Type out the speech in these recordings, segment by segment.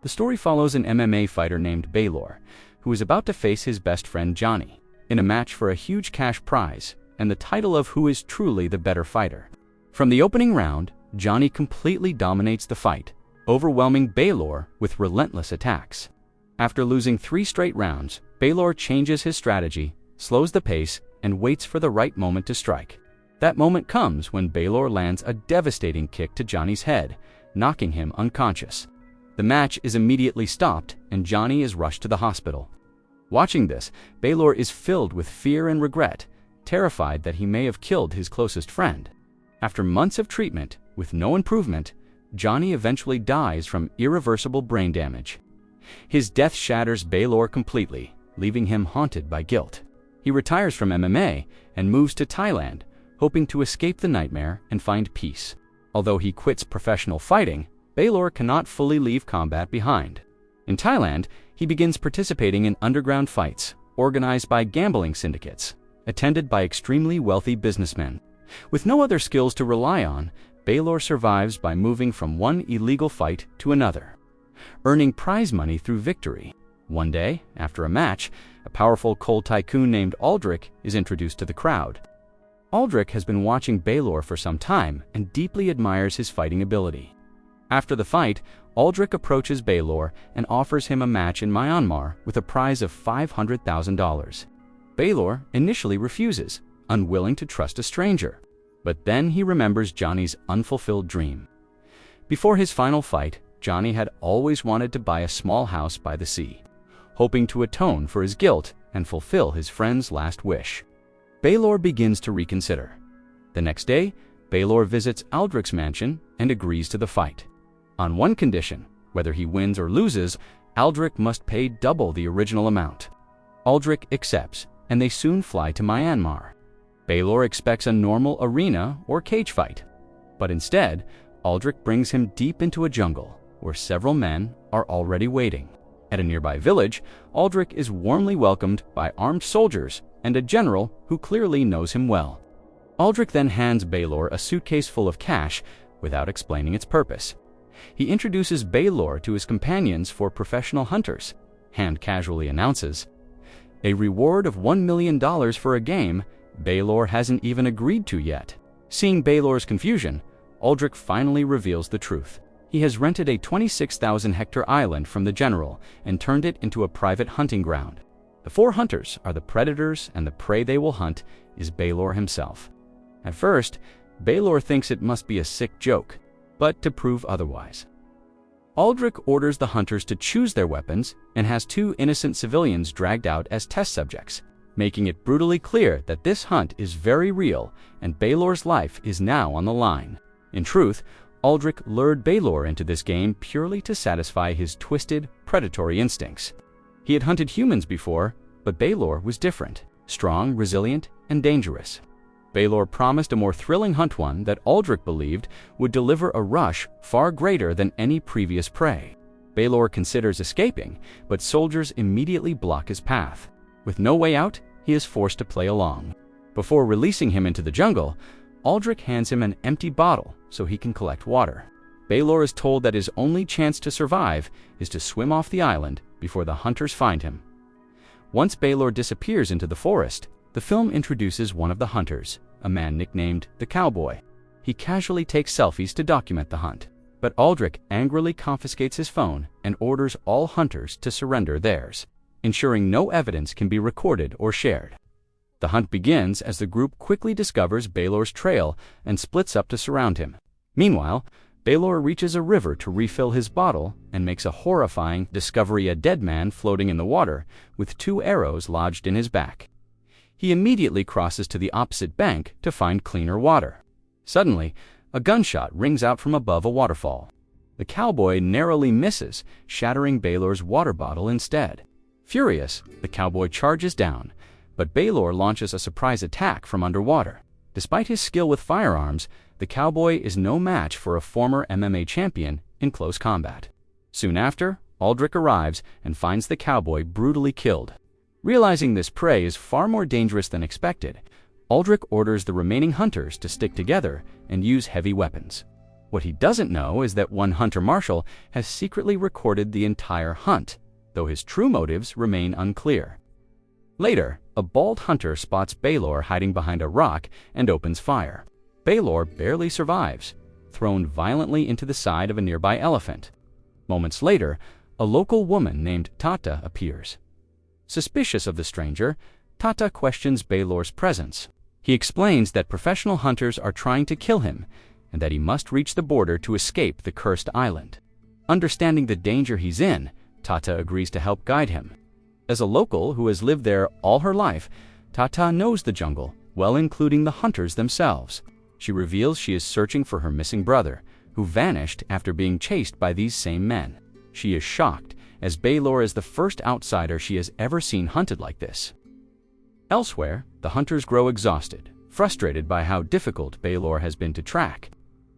The story follows an MMA fighter named Baylor, who is about to face his best friend Johnny in a match for a huge cash prize and the title of who is truly the better fighter. From the opening round, Johnny completely dominates the fight, overwhelming Baylor with relentless attacks. After losing 3 straight rounds, Baylor changes his strategy, slows the pace, and waits for the right moment to strike. That moment comes when Baylor lands a devastating kick to Johnny's head, knocking him unconscious. The match is immediately stopped, and Johnny is rushed to the hospital. Watching this, Baylor is filled with fear and regret, terrified that he may have killed his closest friend. After months of treatment, with no improvement, Johnny eventually dies from irreversible brain damage. His death shatters Baylor completely, leaving him haunted by guilt. He retires from MMA and moves to Thailand, hoping to escape the nightmare and find peace. Although he quits professional fighting, Baylor cannot fully leave combat behind. In Thailand, he begins participating in underground fights, organized by gambling syndicates, attended by extremely wealthy businessmen. With no other skills to rely on, Baylor survives by moving from one illegal fight to another, earning prize money through victory. One day, after a match, a powerful coal tycoon named Aldrich is introduced to the crowd. Aldrich has been watching Baylor for some time and deeply admires his fighting ability. After the fight, Aldrich approaches Baylor and offers him a match in Myanmar with a prize of $500,000. Baylor initially refuses, unwilling to trust a stranger. But then he remembers Johnny's unfulfilled dream. Before his final fight, Johnny had always wanted to buy a small house by the sea, hoping to atone for his guilt and fulfill his friend's last wish. Baylor begins to reconsider. The next day, Baylor visits Aldrich's mansion and agrees to the fight. On one condition: whether he wins or loses, Aldrich must pay double the original amount. Aldrich accepts, and they soon fly to Myanmar. Baylor expects a normal arena or cage fight, but instead, Aldrich brings him deep into a jungle where several men are already waiting. At a nearby village, Aldrich is warmly welcomed by armed soldiers and a general who clearly knows him well. Aldrich then hands Baylor a suitcase full of cash without explaining its purpose. He introduces Baylor to his companions for professional hunters, and casually announces a reward of $1 million for a game Baylor hasn't even agreed to yet. Seeing Baylor's confusion, Aldrich finally reveals the truth. He has rented a 26,000-hectare island from the general and turned it into a private hunting ground. The 4 hunters are the predators, and the prey they will hunt is Baylor himself. At first, Baylor thinks it must be a sick joke, but to prove otherwise, Aldrich orders the hunters to choose their weapons and has 2 innocent civilians dragged out as test subjects, making it brutally clear that this hunt is very real and Baylor's life is now on the line. In truth, Aldrich lured Baylor into this game purely to satisfy his twisted, predatory instincts. He had hunted humans before, but Baylor was different, strong, resilient, and dangerous. Baylor promised a more thrilling hunt, one that Aldrich believed would deliver a rush far greater than any previous prey. Baylor considers escaping, but soldiers immediately block his path. With no way out, he is forced to play along. Before releasing him into the jungle, Aldrich hands him an empty bottle so he can collect water. Baylor is told that his only chance to survive is to swim off the island before the hunters find him. Once Baylor disappears into the forest, the film introduces one of the hunters, a man nicknamed the Cowboy. He casually takes selfies to document the hunt, but Aldrich angrily confiscates his phone and orders all hunters to surrender theirs, ensuring no evidence can be recorded or shared. The hunt begins as the group quickly discovers Baylor's trail and splits up to surround him. Meanwhile, Baylor reaches a river to refill his bottle and makes a horrifying discovery: a dead man floating in the water with 2 arrows lodged in his back. He immediately crosses to the opposite bank to find cleaner water. Suddenly, a gunshot rings out from above a waterfall. The Cowboy narrowly misses, shattering Baylor's water bottle instead. Furious, the Cowboy charges down, but Baylor launches a surprise attack from underwater. Despite his skill with firearms, the Cowboy is no match for a former MMA champion in close combat. Soon after, Aldrich arrives and finds the Cowboy brutally killed. Realizing this prey is far more dangerous than expected, Aldrich orders the remaining hunters to stick together and use heavy weapons. What he doesn't know is that one hunter, Marshall, has secretly recorded the entire hunt, though his true motives remain unclear. Later, a bald hunter spots Baylor hiding behind a rock and opens fire. Baylor barely survives, thrown violently into the side of a nearby elephant. Moments later, a local woman named Tata appears. Suspicious of the stranger, Tata questions Baylor's presence. He explains that professional hunters are trying to kill him and that he must reach the border to escape the cursed island. Understanding the danger he's in, Tata agrees to help guide him. As a local who has lived there all her life, Tata knows the jungle, well, including the hunters themselves. She reveals she is searching for her missing brother, who vanished after being chased by these same men. She is shocked, as Baylor is the first outsider she has ever seen hunted like this. Elsewhere, the hunters grow exhausted, frustrated by how difficult Baylor has been to track.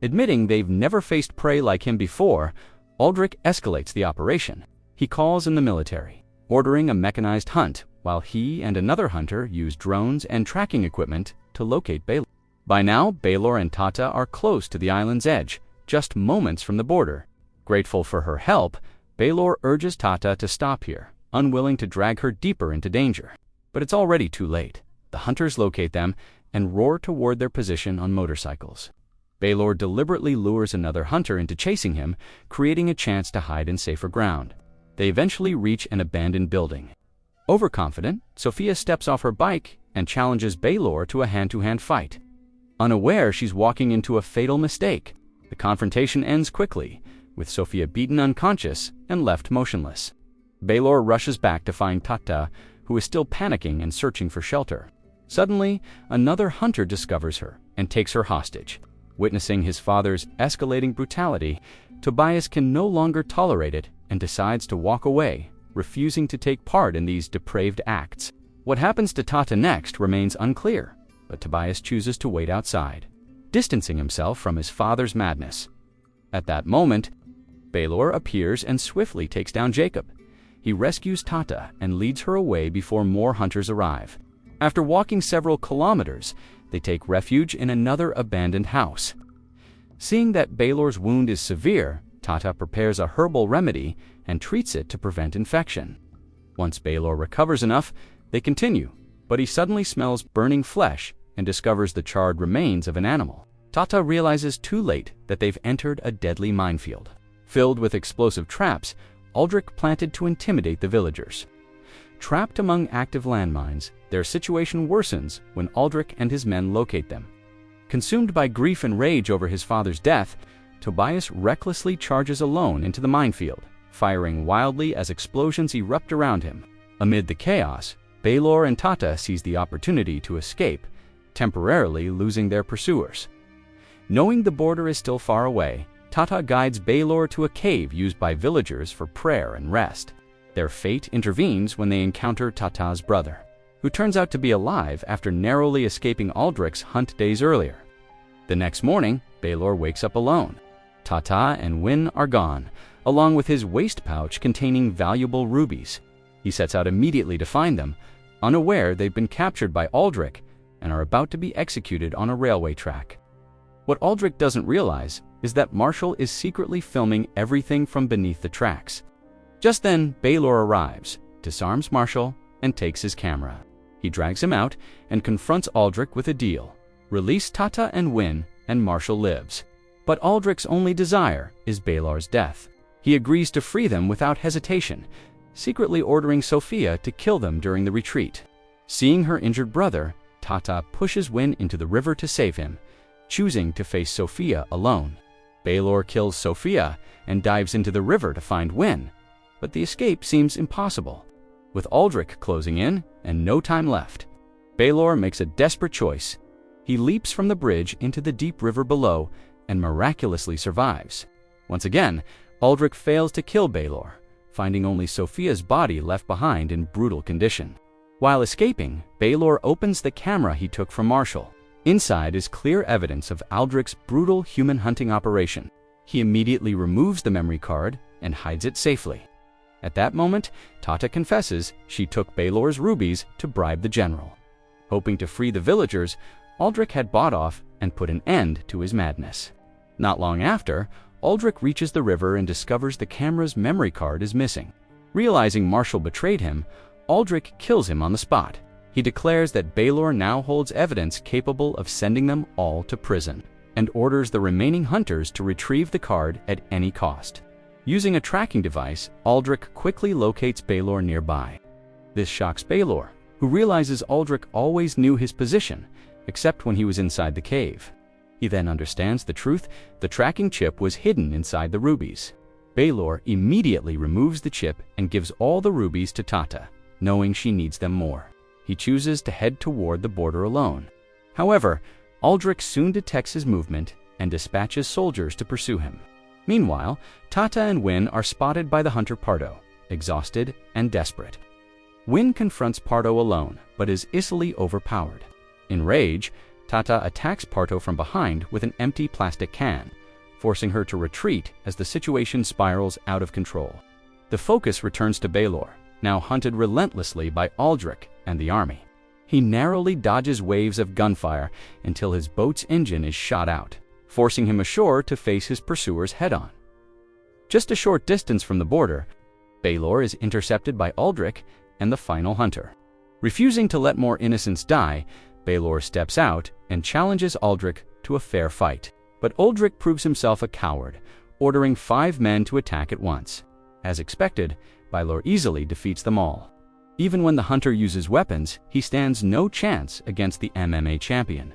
Admitting they've never faced prey like him before, Aldrich escalates the operation. He calls in the military, ordering a mechanized hunt, while he and another hunter use drones and tracking equipment to locate Baylor. By now, Baylor and Tata are close to the island's edge, just moments from the border. Grateful for her help, Baylor urges Tata to stop here, unwilling to drag her deeper into danger. But it's already too late. The hunters locate them and roar toward their position on motorcycles. Baylor deliberately lures another hunter into chasing him, creating a chance to hide in safer ground. They eventually reach an abandoned building. Overconfident, Sophia steps off her bike and challenges Baylor to a hand-to-hand fight. Unaware she's walking into a fatal mistake, the confrontation ends quickly, with Sophia beaten unconscious and left motionless. Baylor rushes back to find Tata, who is still panicking and searching for shelter. Suddenly, another hunter discovers her and takes her hostage. Witnessing his father's escalating brutality, Tobias can no longer tolerate it and decides to walk away, refusing to take part in these depraved acts. What happens to Tata next remains unclear, but Tobias chooses to wait outside, distancing himself from his father's madness. At that moment, Baylor appears and swiftly takes down Jacob. He rescues Tata and leads her away before more hunters arrive. After walking several kilometers, they take refuge in another abandoned house. Seeing that Baylor's wound is severe, Tata prepares a herbal remedy and treats it to prevent infection. Once Baylor recovers enough, they continue, but he suddenly smells burning flesh and discovers the charred remains of an animal. Tata realizes too late that they've entered a deadly minefield. Filled with explosive traps, Aldrich planted to intimidate the villagers. Trapped among active landmines, their situation worsens when Aldrich and his men locate them. Consumed by grief and rage over his father's death, Tobias recklessly charges alone into the minefield, firing wildly as explosions erupt around him. Amid the chaos, Baylor and Tata seize the opportunity to escape, temporarily losing their pursuers. Knowing the border is still far away, Tata guides Baylor to a cave used by villagers for prayer and rest. Their fate intervenes when they encounter Tata's brother, who turns out to be alive after narrowly escaping Aldrich's hunt days earlier. The next morning, Baylor wakes up alone. Tata and Win are gone, along with his waist pouch containing valuable rubies. He sets out immediately to find them, unaware they've been captured by Aldrich and are about to be executed on a railway track. What Aldrich doesn't realize is that Marshall is secretly filming everything from beneath the tracks. Just then, Baylor arrives, disarms Marshall, and takes his camera. He drags him out and confronts Aldrich with a deal: release Tata and Win, and Marshall lives. But Aldrich's only desire is Baylor's death. He agrees to free them without hesitation, secretly ordering Sophia to kill them during the retreat. Seeing her injured brother, Tata pushes Win into the river to save him, choosing to face Sophia alone. Baylor kills Sophia and dives into the river to find Win, but the escape seems impossible. With Aldrich closing in and no time left, Baylor makes a desperate choice. He leaps from the bridge into the deep river below and miraculously survives. Once again, Aldrich fails to kill Baylor, finding only Sophia's body left behind in brutal condition. While escaping, Baylor opens the camera he took from Marshall. Inside is clear evidence of Aldrich's brutal human hunting operation. He immediately removes the memory card and hides it safely. At that moment, Tata confesses she took Baylor's rubies to bribe the general. Hoping to free the villagers, Aldrich had bought off and put an end to his madness. Not long after, Aldrich reaches the river and discovers the camera's memory card is missing. Realizing Marshall betrayed him, Aldrich kills him on the spot. He declares that Baylor now holds evidence capable of sending them all to prison, and orders the remaining hunters to retrieve the card at any cost. Using a tracking device, Aldrich quickly locates Baylor nearby. This shocks Baylor, who realizes Aldrich always knew his position, except when he was inside the cave. He then understands the truth: the tracking chip was hidden inside the rubies. Baylor immediately removes the chip and gives all the rubies to Tata, knowing she needs them more. He chooses to head toward the border alone. However, Aldrich soon detects his movement and dispatches soldiers to pursue him. Meanwhile, Tata and Win are spotted by the hunter Pardo, exhausted and desperate. Win confronts Pardo alone, but is easily overpowered. In rage, Tata attacks Pardo from behind with an empty plastic can, forcing her to retreat as the situation spirals out of control. The focus returns to Baylor, now hunted relentlessly by Aldrich and the army. He narrowly dodges waves of gunfire until his boat's engine is shot out, forcing him ashore to face his pursuers head-on. Just a short distance from the border, Baylor is intercepted by Aldrich and the final hunter. Refusing to let more innocents die, Baylor steps out and challenges Aldrich to a fair fight. But Aldrich proves himself a coward, ordering 5 men to attack at once. As expected, Baylor easily defeats them all. Even when the hunter uses weapons, he stands no chance against the MMA champion.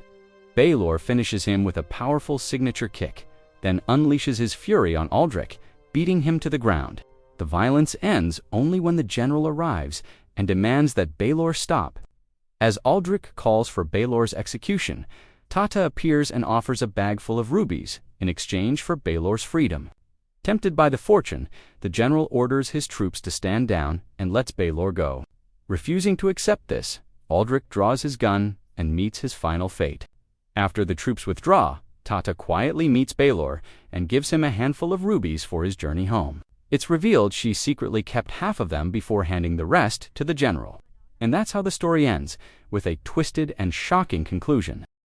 Baylor finishes him with a powerful signature kick, then unleashes his fury on Aldrich, beating him to the ground. The violence ends only when the general arrives and demands that Baylor stop. As Aldrich calls for Baylor's execution, Tata appears and offers a bag full of rubies in exchange for Baylor's freedom. Tempted by the fortune, the general orders his troops to stand down and lets Baylor go. Refusing to accept this, Aldrich draws his gun and meets his final fate. After the troops withdraw, Tata quietly meets Baylor and gives him a handful of rubies for his journey home. It's revealed she secretly kept half of them before handing the rest to the general. And that's how the story ends, with a twisted and shocking conclusion.